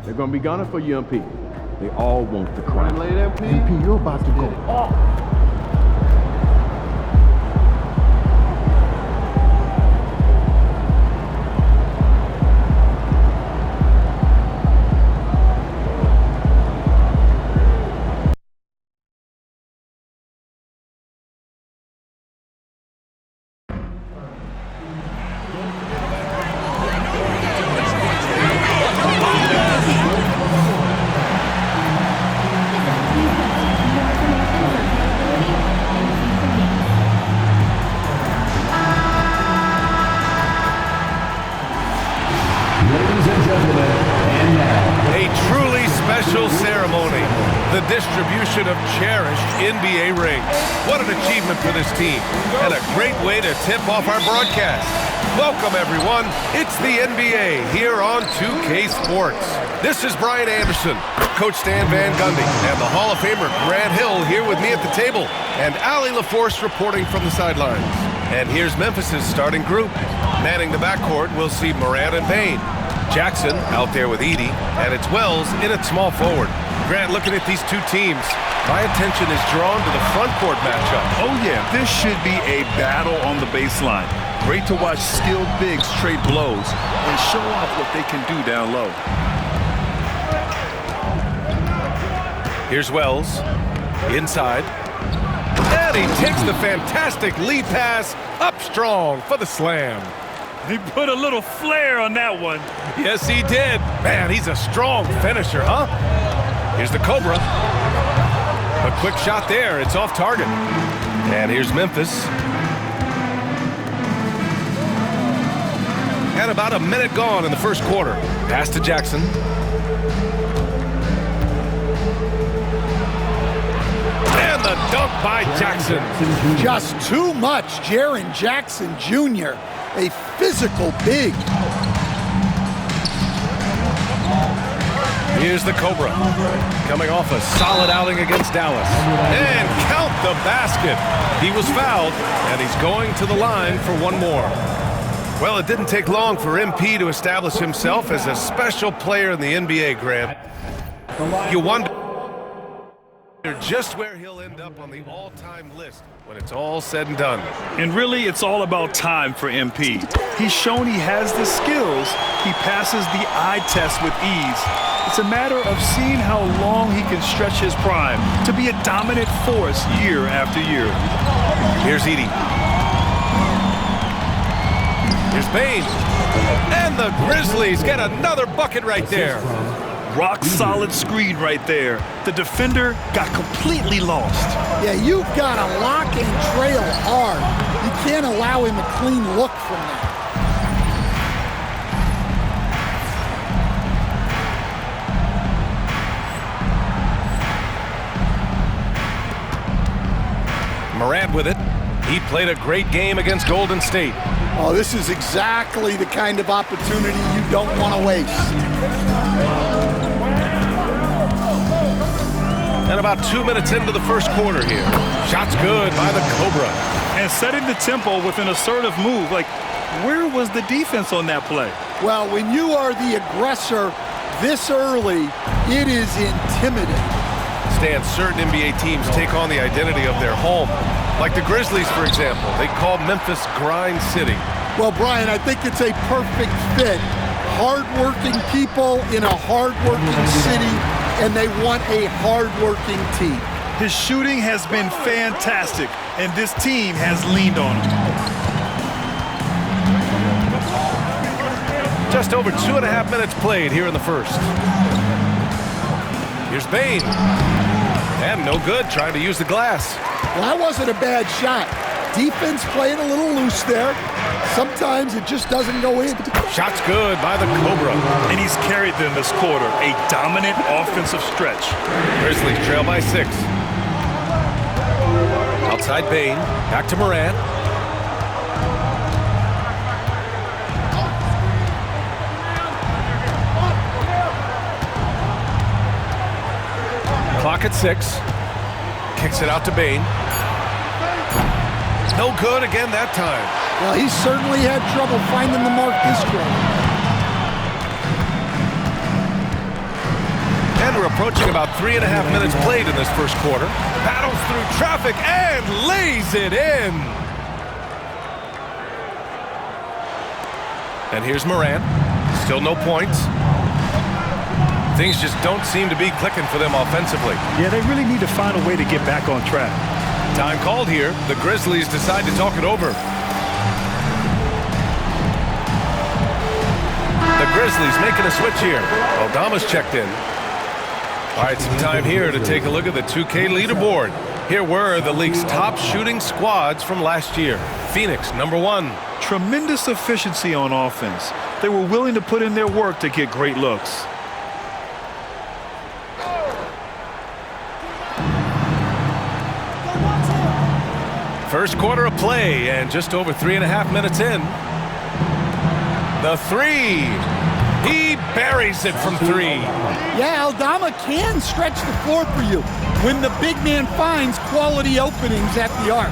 They're going to be gunning for you, MP. They all want the crown. Late, MP? MP, you're about to go off. The distribution of cherished NBA rings. What an achievement for this team, and a great way to tip off our broadcast. Welcome, everyone. It's the NBA here on 2K Sports. This is Brian Anderson, Coach Stan Van Gundy, and the Hall of Famer Grant Hill here with me at the table, and Allie LaForce reporting from the sidelines. And here's Memphis's starting group. Manning the backcourt, we'll see Morant and Bane. Jackson out there with Edey, and it's Wells in at small forward. Grant, looking at these two teams, my attention is drawn to the front court matchup. Oh yeah, this should be a battle on the baseline. Great to watch skilled bigs trade blows and show off what they can do down low. Here's Wells, inside. And he takes the fantastic lead pass up strong for the slam. He put a little flair on that one. Yes, he did. Man, he's a strong finisher, huh? Here's the Cobra. A quick shot there. It's off target. And here's Memphis. And about a minute gone in the first quarter. Pass to Jackson. And the dunk by Jackson. Just too much. Jaren Jackson Jr., a physical big. Here's the Cobra, coming off a solid outing against Dallas. And count the basket. He was fouled, and he's going to the line for one more. Well, it didn't take long for MP to establish himself as a special player in the NBA, Grant. You wonder just where he'll end up on the all-time list when it's all said and done. And really, it's all about time for MP. He's shown he has the skills. He passes the eye test with ease. It's a matter of seeing how long he can stretch his prime to be a dominant force year after year. Here's Edey. Here's Bane. And the Grizzlies get another bucket right there. Rock solid screen right there. The defender got completely lost. Yeah, you've got to lock and trail hard. You can't allow him a clean look from that. Morant with it. He played a great game against Golden State. Oh, this is exactly the kind of opportunity you don't want to waste. And about 2 minutes into the first quarter here. Shots good by the Cobra. And setting the tempo with an assertive move. Like, where was the defense on that play? Well, when you are the aggressor this early, it is intimidating. Stan, certain NBA teams take on the identity of their home. Like the Grizzlies, for example. They call Memphis Grind City. Well, Brian, I think it's a perfect fit. Hard-working people in a hard-working city, and they want a hard-working team. His shooting has been fantastic, and this team has leaned on him. Just over 2.5 minutes played here in the first. Here's Bane. And no good, trying to use the glass. Well, that wasn't a bad shot. Defense playing a little loose there. Sometimes it just doesn't go in. Shot's good by the Cobra. And he's carried them this quarter. A dominant offensive stretch. Grizzlies trail by 6. Outside Bane. Back to Morant. Clock at 6. Kicks it out to Bane. No good again that time. Well, he certainly had trouble finding the mark this game. And we're approaching about 3.5 minutes played in this first quarter. Battles through traffic and lays it in. And here's Morant. Still no points. Things just don't seem to be clicking for them offensively. Yeah, they really need to find a way to get back on track. Time called here. The Grizzlies decide to talk it over. The Grizzlies making a switch here. Aldama's checked in. All right, some time here to take a look at the 2K leaderboard. Here were the league's top shooting squads from last year. Phoenix, #1. Tremendous efficiency on offense. They were willing to put in their work to get great looks. First quarter of play, and just over 3.5 minutes in. The three. He buries it from 3. Yeah, Aldama can stretch the floor for you when the big man finds quality openings at the arc.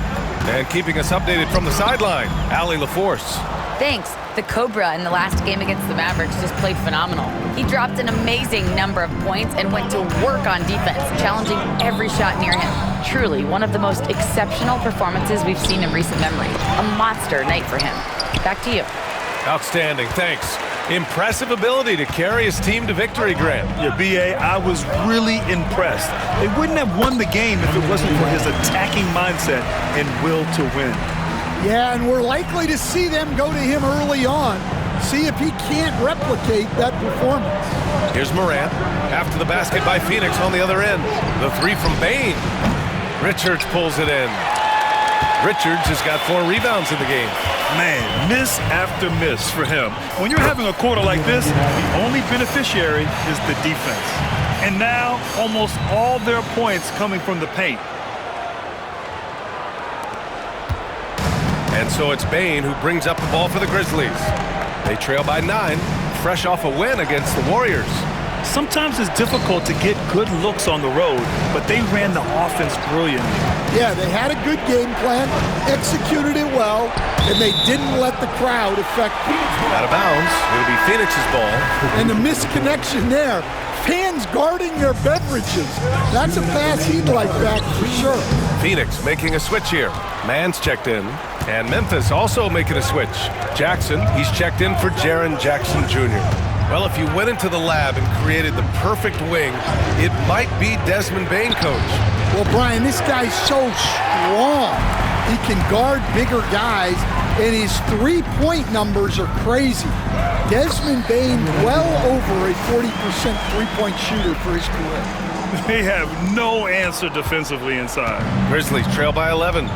And keeping us updated from the sideline, Allie LaForce. Thanks. The Cobra in the last game against the Mavericks just played phenomenal. He dropped an amazing number of points and went to work on defense, challenging every shot near him. Truly one of the most exceptional performances we've seen in recent memory. A monster night for him. Back to you. Outstanding, thanks. Impressive ability to carry his team to victory, Grant. Yeah, B.A., I was really impressed. They wouldn't have won the game if it wasn't for his attacking mindset and will to win. Yeah, and we're likely to see them go to him early on, see if he can't replicate that performance. Here's Morant. After the basket by Phoenix on the other end. The 3 from Bane. Richards pulls it in. Richards has got 4 rebounds in the game. Man, miss after miss for him. When you're having a quarter like this, the only beneficiary is the defense. And now, almost all their points coming from the paint. And so it's Bane who brings up the ball for the Grizzlies. They trail by 9, fresh off a win against the Warriors. Sometimes it's difficult to get good looks on the road, but they ran the offense brilliantly. Yeah, they had a good game plan, executed it well, and they didn't let the crowd affect them. Out of bounds. It'll be Phoenix's ball. And the misconnection there, fans guarding their beverages. That's a pass he'd like back for sure. Phoenix making a switch here. Mann's checked in. And Memphis also making a switch. Jackson, he's checked in for Jaren Jackson Jr. Well, if you went into the lab and created the perfect wing, it might be Desmond Bane, coach. Well, Brian, this guy's so strong. He can guard bigger guys, and his three-point numbers are crazy. Desmond Bane, well over a 40% three-point shooter for his career. They have no answer defensively inside. Grizzlies trail by 11.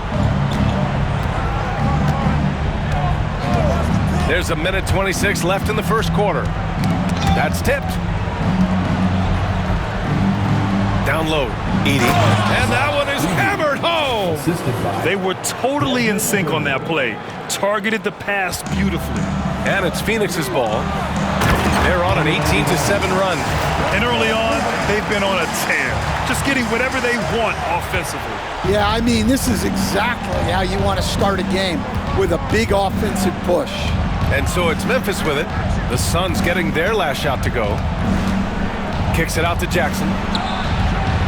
There's a minute 26 left in the first quarter. That's tipped. Down low, Edey. And that one is hammered home. They were totally in sync on that play. Targeted the pass beautifully. And it's Phoenix's ball. They're on an 18-7 run. And early on, they've been on a tear. Just getting whatever they want offensively. Yeah, I mean, this is exactly how you want to start a game, with a big offensive push. And so it's Memphis with it. The Suns getting their last shot to go. Kicks it out to Jackson.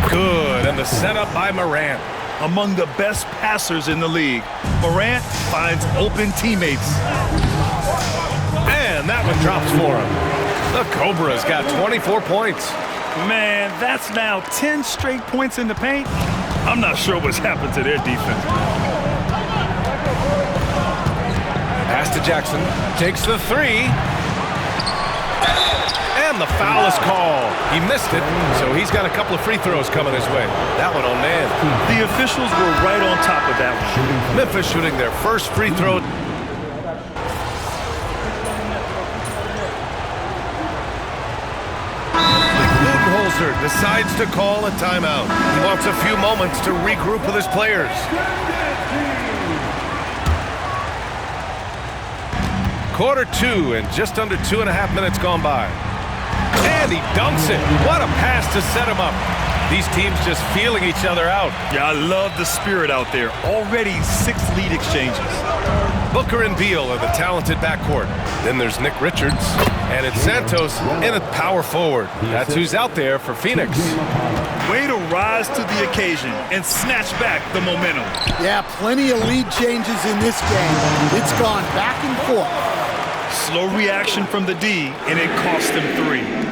Good, and the setup by Morant. Among the best passers in the league, Morant finds open teammates. And that one drops for him. The Cobra's got 24 points. Man, that's now 10 straight points in the paint. I'm not sure what's happened to their defense. Pass to Jackson. Takes the 3. And the foul is called. He missed it, so he's got a couple of free throws coming his way. That one on man. The officials were right on top of that one. Memphis shooting their first free throw. Budenholzer decides to call a timeout. He wants a few moments to regroup with his players. Quarter 2 and just under 2.5 minutes gone by. And he dunks it. What a pass to set him up. These teams just feeling each other out. Yeah, I love the spirit out there. Already 6 lead exchanges. Booker and Beal are the talented backcourt. Then there's Nick Richards, and it's Santos in at power forward. That's who's out there for Phoenix. Way to rise to the occasion and snatch back the momentum. Yeah, plenty of lead changes in this game. It's gone back and forth. Slow reaction from the D, and it cost him 3.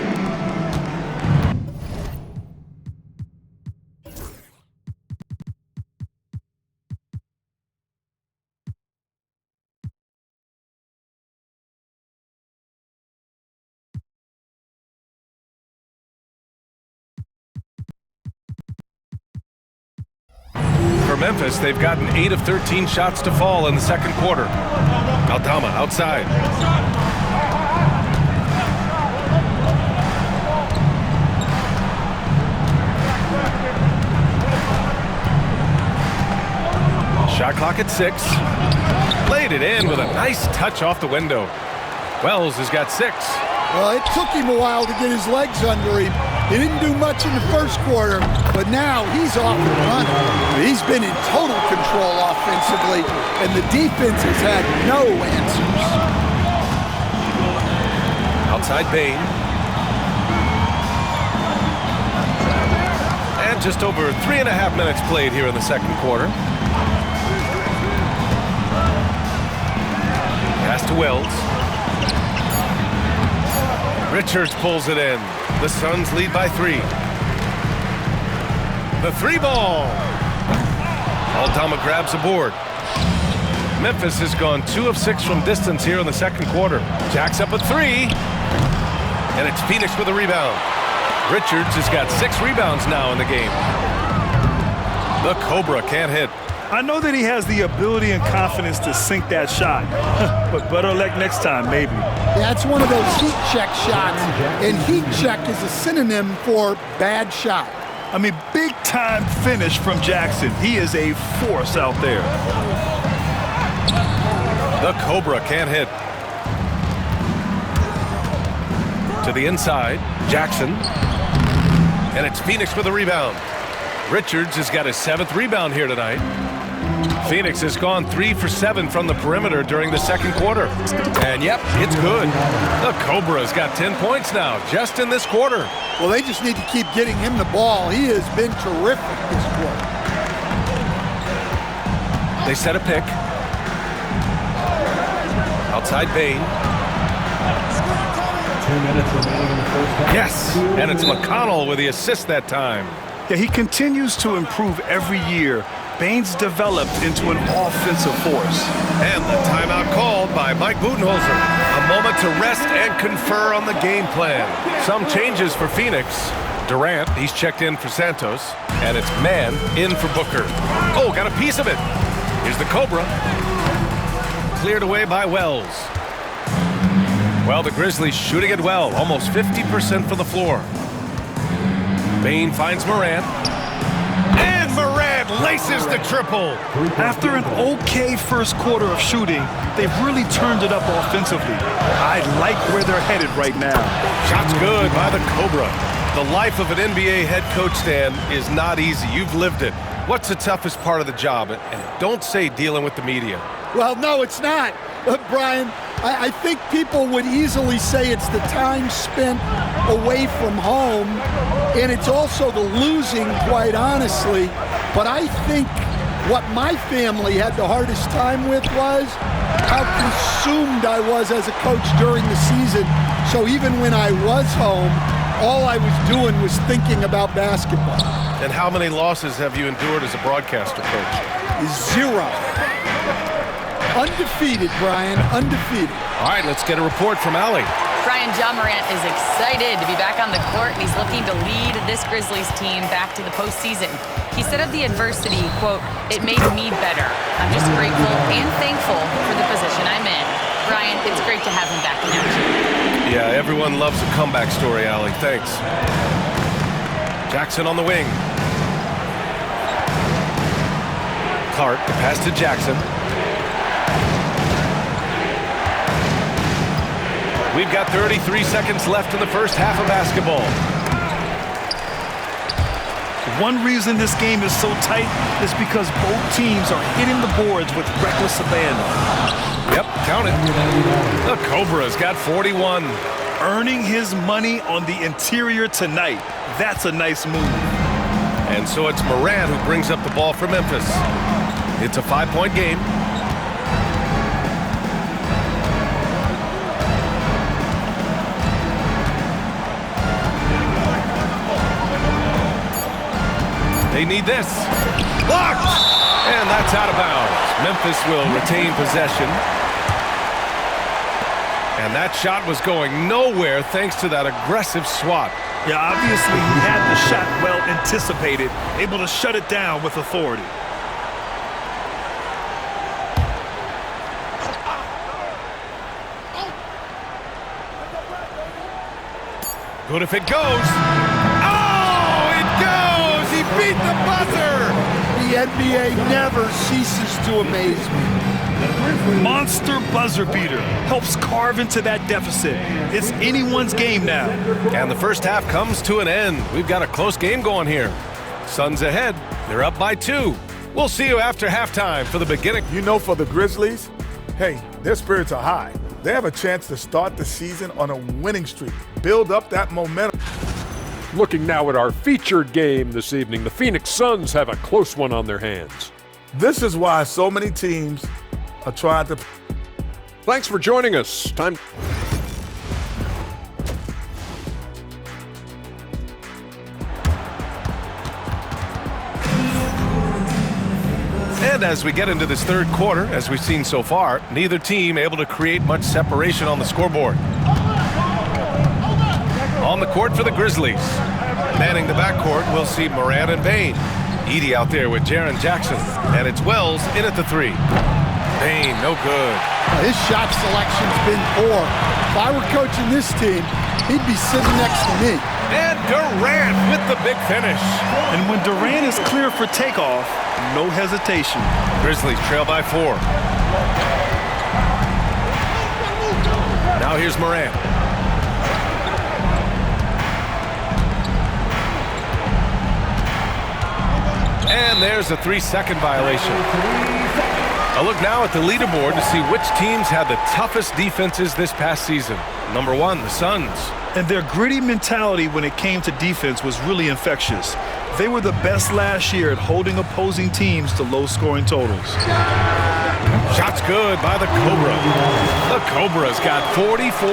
For Memphis, they've gotten 8 of 13 shots to fall in the second quarter. Aldama outside. Shot clock at 6. Played it in with a nice touch off the window. Wells has got 6. Well, it took him a while to get his legs under him. He didn't do much in the first quarter, but now he's off and running. He's been in total control offensively, and the defense has had no answers. Outside Bane. And just over 3.5 minutes played here in the second quarter. Pass to Wells. Richards pulls it in. The Suns lead by 3. The 3 ball. Aldama grabs a board. Memphis has gone 2 of 6 from distance here in the second quarter. Jack's up at 3. And it's Phoenix with a rebound. Richards has got 6 rebounds now in the game. The Cobra can't hit. I know that he has the ability and confidence to sink that shot, but better luck next time, maybe. That's one of those heat check shots, and heat check is a synonym for bad shot. I mean, big-time finish from Jackson. He is a force out there. The Cobra can't hit. To the inside, Jackson. And it's Phoenix with a rebound. Richards has got his 7th rebound here tonight. Phoenix has gone 3 for 7 from the perimeter during the second quarter. And yep, it's good. The Cobra's got 10 points now, just in this quarter. Well, they just need to keep getting him the ball. He has been terrific this quarter. They set a pick. Outside Bane. 2 minutes remaining in the first half. Yes, and it's McConnell with the assist that time. Yeah, he continues to improve every year. Bane's developed into an offensive force. And the timeout called by Mike Budenholzer. A moment to rest and confer on the game plan. Some changes for Phoenix. Durant, he's checked in for Santos. And it's Mann in for Booker. Oh, got a piece of it. Here's the Cobra. Cleared away by Wells. Well, the Grizzlies shooting it well. Almost 50% from the floor. Bane finds Morant. And Morant laces the triple. After an okay first quarter of shooting, they've really turned it up offensively. I like where they're headed right now. Shot's good by the Cobra. The life of an NBA head coach, Stan, is not easy. You've lived it. What's the toughest part of the job? And don't say dealing with the media. Well, no, it's not. Brian, I think people would easily say it's the time spent away from home, and it's also the losing, quite honestly. But I think what my family had the hardest time with was how consumed I was as a coach during the season. So even when I was home, all I was doing was thinking about basketball. And how many losses have you endured as a broadcaster, coach? 0. Undefeated, Brian, undefeated. All right, let's get a report from Allie. Brian, Ja Morant is excited to be back on the court, and he's looking to lead this Grizzlies team back to the postseason. He said of the adversity, quote, "It made me better. I'm just grateful and thankful for the position I'm in." Brian, it's great to have him back in action. Yeah, everyone loves a comeback story, Allie. Thanks. Jackson on the wing. Clark, the pass to Jackson. We've got 33 seconds left in the first half of basketball. One reason this game is so tight is because both teams are hitting the boards with reckless abandon. Yep, count it. The Cobra's got 41. Earning his money on the interior tonight. That's a nice move. And so it's Morant who brings up the ball for Memphis. It's a 5-point game. They need this. Blocked! And that's out of bounds. Memphis will retain possession. And that shot was going nowhere thanks to that aggressive swat. Yeah, obviously he had the shot well anticipated, able to shut it down with authority. Good if it goes. Oh, it goes! He beat the buzzer! The NBA never ceases to amaze me. Monster buzzer beater helps carve into that deficit. It's anyone's game now. And the first half comes to an end. We've got a close game going here. Suns ahead. They're up by 2. We'll see you after halftime for the beginning. You know, for the Grizzlies, hey, their spirits are high. They have a chance to start the season on a winning streak, build up that momentum. Looking now at our featured game this evening, the Phoenix Suns have a close one on their hands. This is why so many teams are trying to... Thanks for joining us. Time. And as we get into this third quarter, as we've seen so far, neither team able to create much separation on the scoreboard. On the court for the Grizzlies. Manning the backcourt, we'll see Morant and Bane. Edey out there with Jaren Jackson. And it's Wells in at the 3. Bane, no good. His shot selection's been poor. If I were coaching this team, he'd be sitting next to me. And Durant with the big finish. And when Durant is clear for takeoff, no hesitation. Grizzlies trail by 4. Now here's Morant. And there's a 3-second violation. A look now at the leaderboard to see which teams had the toughest defenses this past season. Number 1, the Suns. And their gritty mentality when it came to defense was really infectious. They were the best last year at holding opposing teams to low-scoring totals. Shots good by the Cobra. The Cobra's got 44.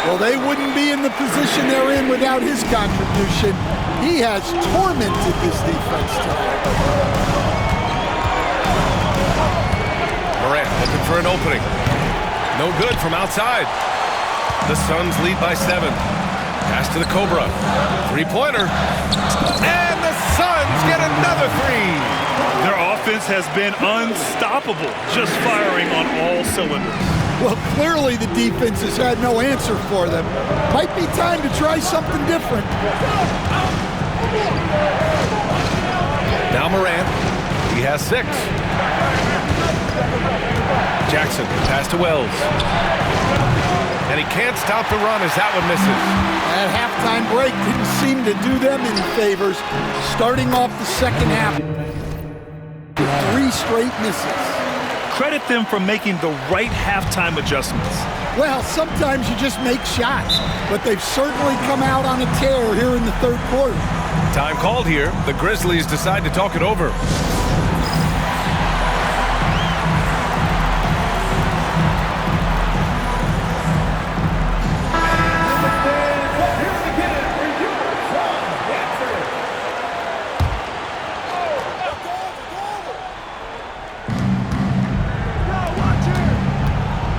Well, they wouldn't be in the position they're in without his contribution. He has tormented this defense tonight. Morant looking for an opening. No good from outside. The Suns lead by 7. Pass to the Cobra. 3-pointer. And the Suns get another 3. Their offense has been unstoppable, just firing on all cylinders. Well, clearly the defense has had no answer for them. Might be time to try something different. Now Morant. He has 6. Jackson, pass to Wells. And he can't stop the run as that one misses. That halftime break didn't seem to do them any favors. Starting off the second half, 3 straight misses. Credit them for making the right halftime adjustments. Well, sometimes you just make shots, but they've certainly come out on a tear here in the third quarter. Time called here. The Grizzlies decide to talk it over.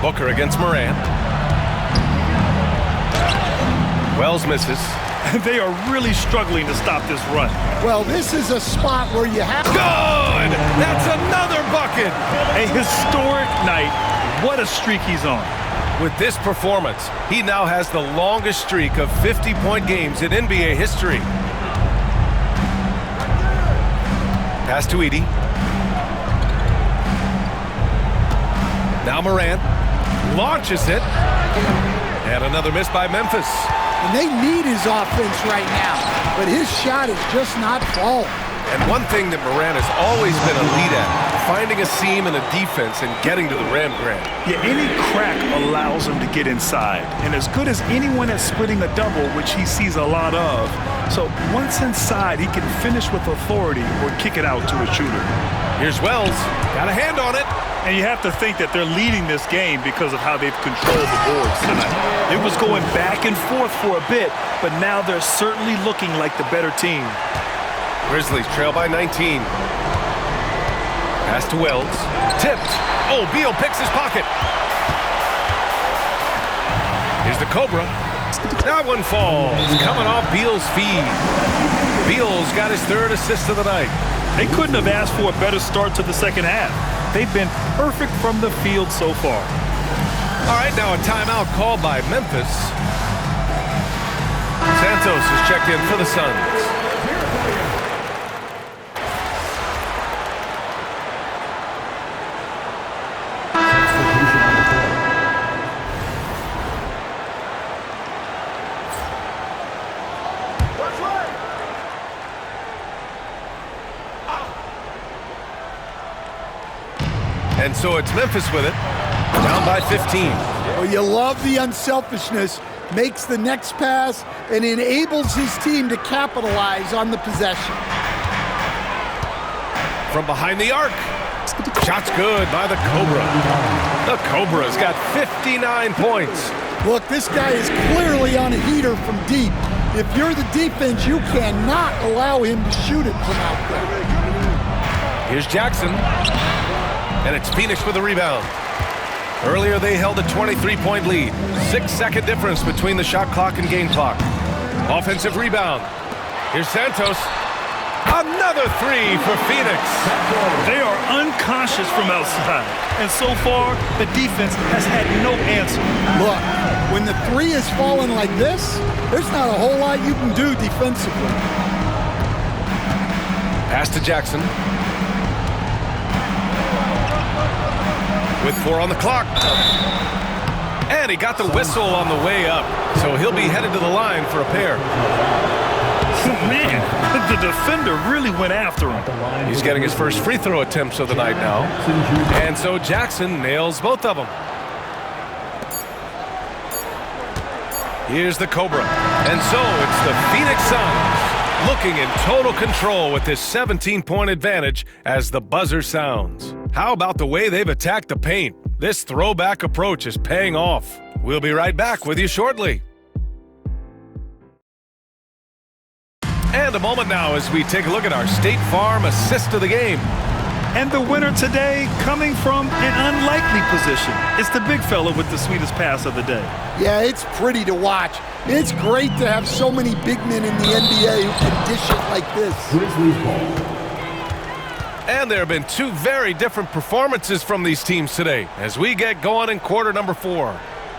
Booker against Morant. Wells misses. They are really struggling to stop this run. Well, this is a spot where you have... Good! That's another bucket! A historic night. What a streak he's on. With this performance, he now has the longest streak of 50-point games in NBA history. Pass to Edey. Now Morant launches it. And another miss by Memphis. And they need his offense right now, but his shot is just not falling. And one thing that Morant has always been elite at, finding a seam in a defense and getting to the rim, Grant. Yeah, any crack allows him to get inside. And as good as anyone at splitting a double, which he sees a lot of. So once inside, he can finish with authority or kick it out to a shooter. Here's Wells. Got a hand on it. And you have to think that they're leading this game because of how they've controlled the boards tonight. It was going back and forth for a bit, but now they're certainly looking like the better team. Grizzlies trail by 19. Pass to Wells. Tipped. Oh, Beal picks his pocket. Here's the Cobra. That one falls. Coming off Beal's feed. Beal's got his third assist of the night. They couldn't have asked for a better start to the second half. They've been perfect from the field so far. All right, now a timeout called by Memphis. Santos is checked in for the Suns. And so it's Memphis with it, down by 15. Well, you love the unselfishness, makes the next pass, and enables his team to capitalize on the possession. From behind the arc. Shot's good by the Cobra. The Cobra's got 59 points. Look, this guy is clearly on a heater from deep. If you're the defense, you cannot allow him to shoot it from out there. Here's Jackson. And it's Phoenix with a rebound. Earlier, they held a 23-point lead. 6-second difference between the shot clock and game clock. Offensive rebound. Here's Santos. Another three for Phoenix. They are unconscious from outside. And so far, the defense has had no answer. Look, when the three is falling like this, there's not a whole lot you can do defensively. Pass to Jackson. With 4 on the clock. And he got the whistle on the way up. So he'll be headed to the line for a pair. Man, the defender really went after him. He's getting his first free throw attempts of the night now. And so Jackson nails both of them. Here's the Cobra. And so it's the Phoenix Suns looking in total control with this 17-point advantage as the buzzer sounds. How about the way they've attacked the paint? This throwback approach is paying off. We'll be right back with you shortly. And a moment now as we take a look at our State Farm assist of the game. And the winner today coming from an unlikely position. It's the big fella with the sweetest pass of the day. Yeah, it's pretty to watch. It's great to have so many big men in the NBA who can dish it like this. And there have been two very different performances from these teams today as we get going in quarter number 4.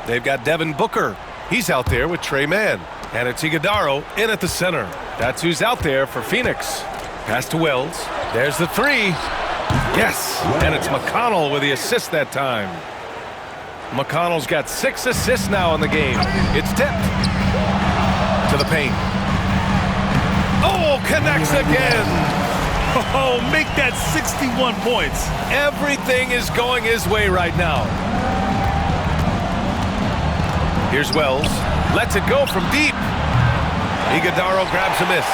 They've got Devin Booker. He's out there with Trey Mann. And it's Iguodala in at the center. That's who's out there for Phoenix. Pass to Wells. There's the three. Yes, and it's McConnell with the assist that time. McConnell's got 6 assists now in the game. It's tipped to the paint. Oh, connects again. Oh, make that 61 points. Everything is going his way right now. Here's Wells. Lets it go from deep. Iguodala grabs a miss.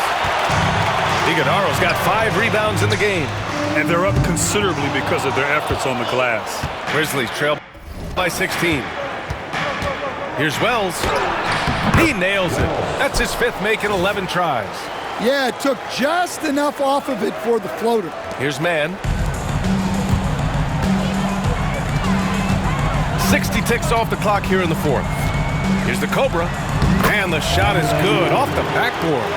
Iguodala's got 5 rebounds in the game. And they're up considerably because of their efforts on the glass. Grizzlies trail by 16. Here's Wells. He nails it. That's his 5th make in 11 tries. Yeah, it took just enough off of it for the floater. Here's Mann. 60 ticks off the clock here in the 4th. Here's the Cobra. And the shot is good off the backboard.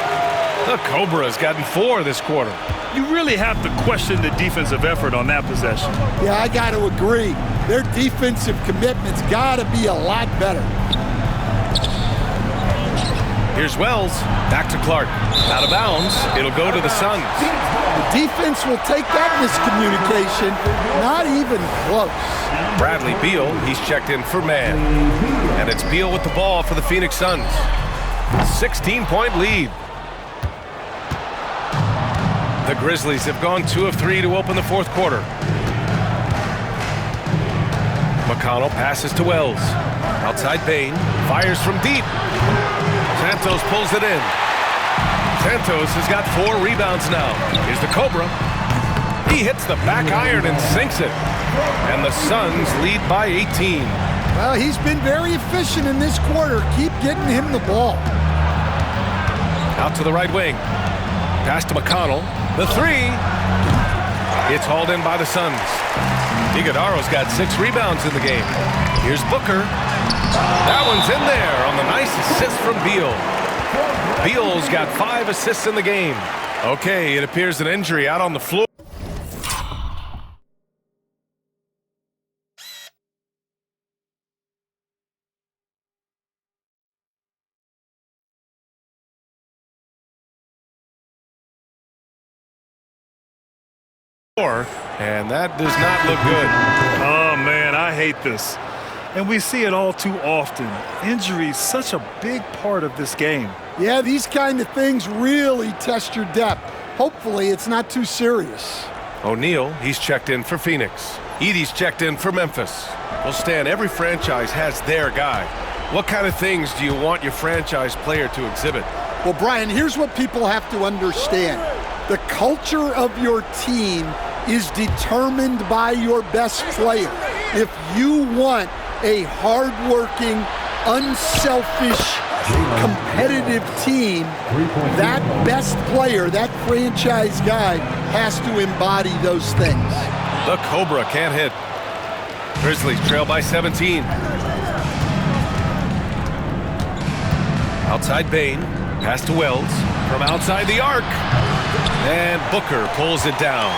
The Cobra has gotten 4 this quarter. You really have to question the defensive effort on that possession. Yeah, I got to agree. Their defensive commitment's got to be a lot better. Here's Wells. Back to Clark. Out of bounds. It'll go to the Suns. The defense will take that miscommunication. Not even close. Bradley Beal, he's checked in for Mann. And it's Beal with the ball for the Phoenix Suns. 16-point lead. The Grizzlies have gone 2 of 3 to open the fourth quarter. McConnell passes to Wells. Outside Bane, fires from deep. Santos pulls it in. Santos has got 4 rebounds now. Here's the Cobra. He hits the back iron and sinks it. And the Suns lead by 18. Well, he's been very efficient in this quarter. Keep getting him the ball. Out to the right wing. Pass to McConnell. The 3. It's hauled in by the Suns. Iguodaro's got 6 rebounds in the game. Here's Booker. That one's in there on the nice assist from Beal. Beal's got 5 assists in the game. Okay, it appears an injury out on the floor. And that does not look good. Oh, man, I hate this. And we see it all too often. Injuries, such a big part of this game. Yeah, these kind of things really test your depth. Hopefully, it's not too serious. O'Neal, he's checked in for Phoenix. Edey's checked in for Memphis. Well, Stan, every franchise has their guy. What kind of things do you want your franchise player to exhibit? Well, Brian, here's what people have to understand. The culture of your team is determined by your best player. If you want a hardworking, unselfish, competitive team, that best player, that franchise guy, has to embody those things. The Cobra can't hit. Grizzlies trail by 17. Outside Bane, pass to Wells from outside the arc. And Booker pulls it down.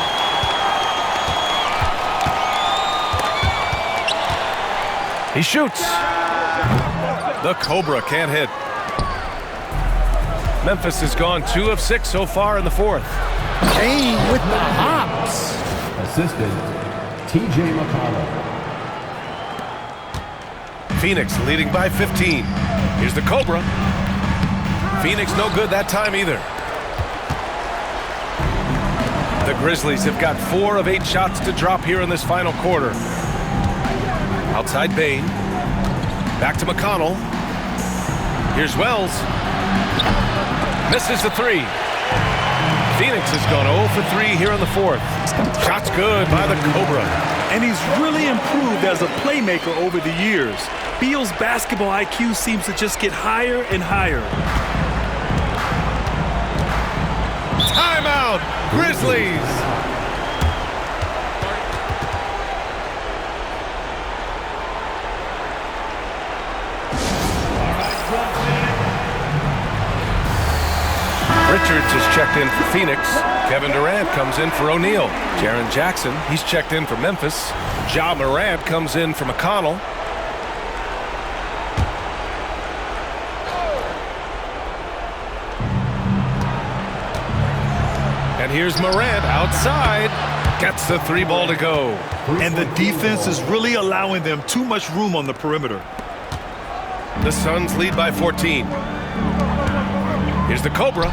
He shoots. The Cobra can't hit. Memphis has gone 2 of 6 so far in the fourth. Bane with the hops. Assistant, T.J. McConnell. Phoenix leading by 15. Here's the Cobra. Phoenix no good that time either. The Grizzlies have got 4 of 8 shots to drop here in this final quarter. Outside Bane. Back to McConnell. Here's Wells. Misses the 3. Phoenix has gone 0 for 3 here in the fourth. Shot's good by the Cobra. And he's really improved as a playmaker over the years. Beal's basketball IQ seems to just get higher and higher. Timeout, Grizzlies. Richards is checked in for Phoenix. Kevin Durant comes in for O'Neal. Jaren Jackson, he's checked in for Memphis. Ja Morant comes in for McConnell. And here's Morant outside. Gets the 3 ball to go. And the defense is really allowing them too much room on the perimeter. The Suns lead by 14. Here's the Cobra.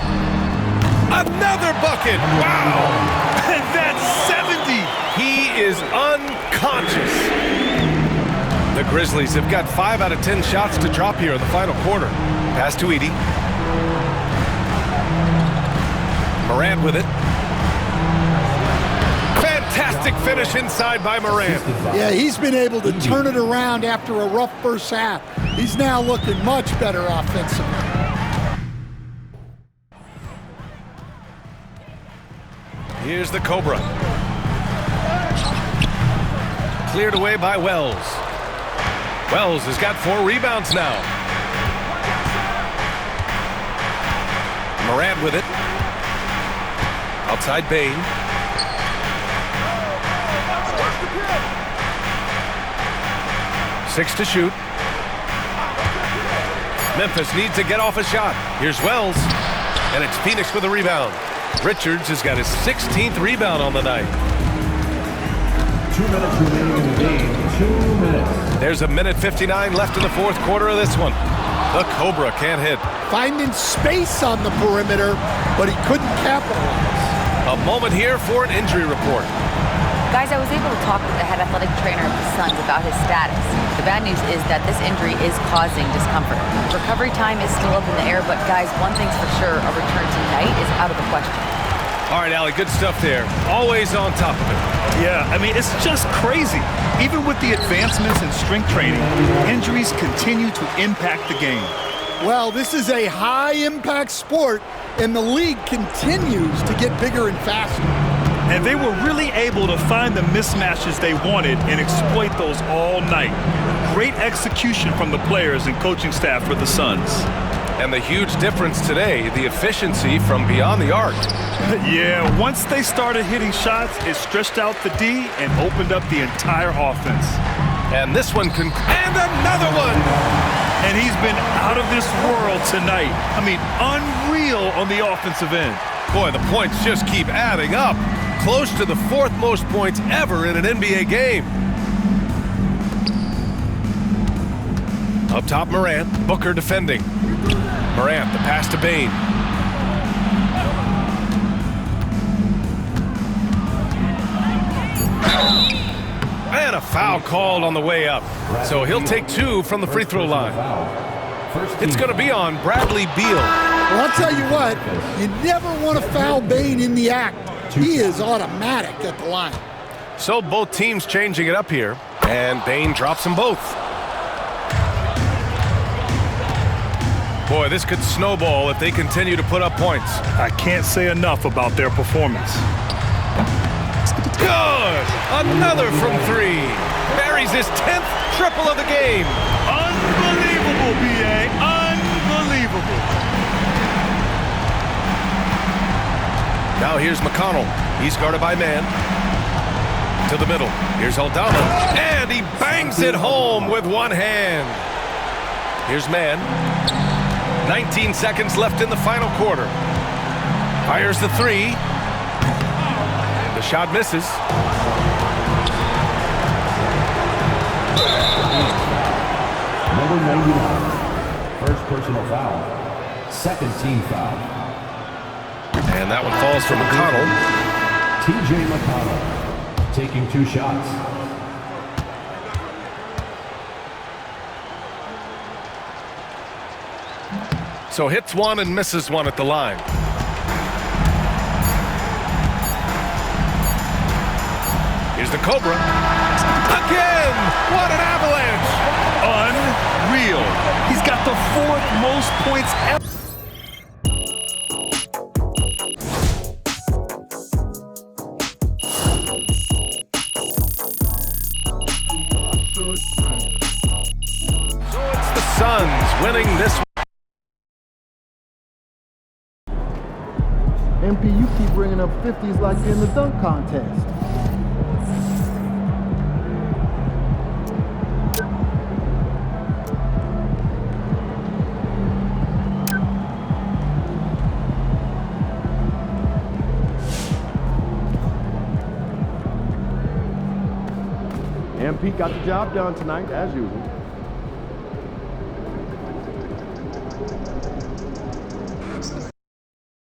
Another bucket! Wow! And that's 70! He is unconscious. The Grizzlies have got 5 out of 10 shots to drop here in the final quarter. Pass to Edey. Morant with it. Fantastic finish inside by Morant. Yeah, he's been able to turn it around after a rough first half. He's now looking much better offensively. Here's the Cobra. Cleared away by Wells. Wells has got 4 rebounds now. Morant with it. Outside Bane. Six to shoot. Memphis needs to get off a shot. Here's Wells. And it's Phoenix with a rebound. Richards has got his 16th rebound on the night. 2 minutes remaining in the game. 2 minutes. There's 1:59 left in the fourth quarter of this one. The Cobra can't hit. Finding space on the perimeter, but he couldn't capitalize. A moment here for an injury report. Guys, I was able to talk with the head athletic trainer of the Suns about his status. The bad news is that this injury is causing discomfort. Recovery time is still up in the air, but guys, one thing's for sure, a return tonight is out of the question. All right, Allie, good stuff there. Always on top of it. Yeah, I mean, it's just crazy. Even with the advancements in strength training, injuries continue to impact the game. Well, this is a high-impact sport, and the league continues to get bigger and faster. And they were really able to find the mismatches they wanted and exploit those all night. Great execution from the players and coaching staff for the Suns. And the huge difference today, the efficiency from beyond the arc. Yeah, once they started hitting shots, it stretched out the D and opened up the entire offense. And this one and another one! And he's been out of this world tonight. I mean, unreal on the offensive end. Boy, the points just keep adding up. Close to the 4th most points ever in an NBA game. Up top, Morant. Booker defending. Morant, the pass to Bane. And a foul called on the way up. So he'll take 2 from the free throw line. It's going to be on Bradley Beal. Well, I'll tell you what, you never want to foul Bane in the act. He is automatic at the line. So both teams changing it up here, and Bane drops them both. Boy, this could snowball if they continue to put up points. I can't say enough about their performance. Good! Another from 3. Buries his 10th triple of the game. Unbelievable, B.A. Unbelievable. Now here's McConnell. He's guarded by Man. To the middle. Here's Aldama. And he bangs it home with one hand. Here's Man. 19 seconds left in the final quarter. Fires the 3. The shot misses. Number 99. First personal foul. Second team foul. And that one falls for McConnell. TJ McConnell taking 2 shots. So hits 1 and misses 1 at the line. Here's the Cobra. Again! What an avalanche! Unreal. He's got the 4th most points ever. So it's the Suns winning this one. MP, you keep bringing up 50s like you're in the dunk contest. MP got the job done tonight, as usual.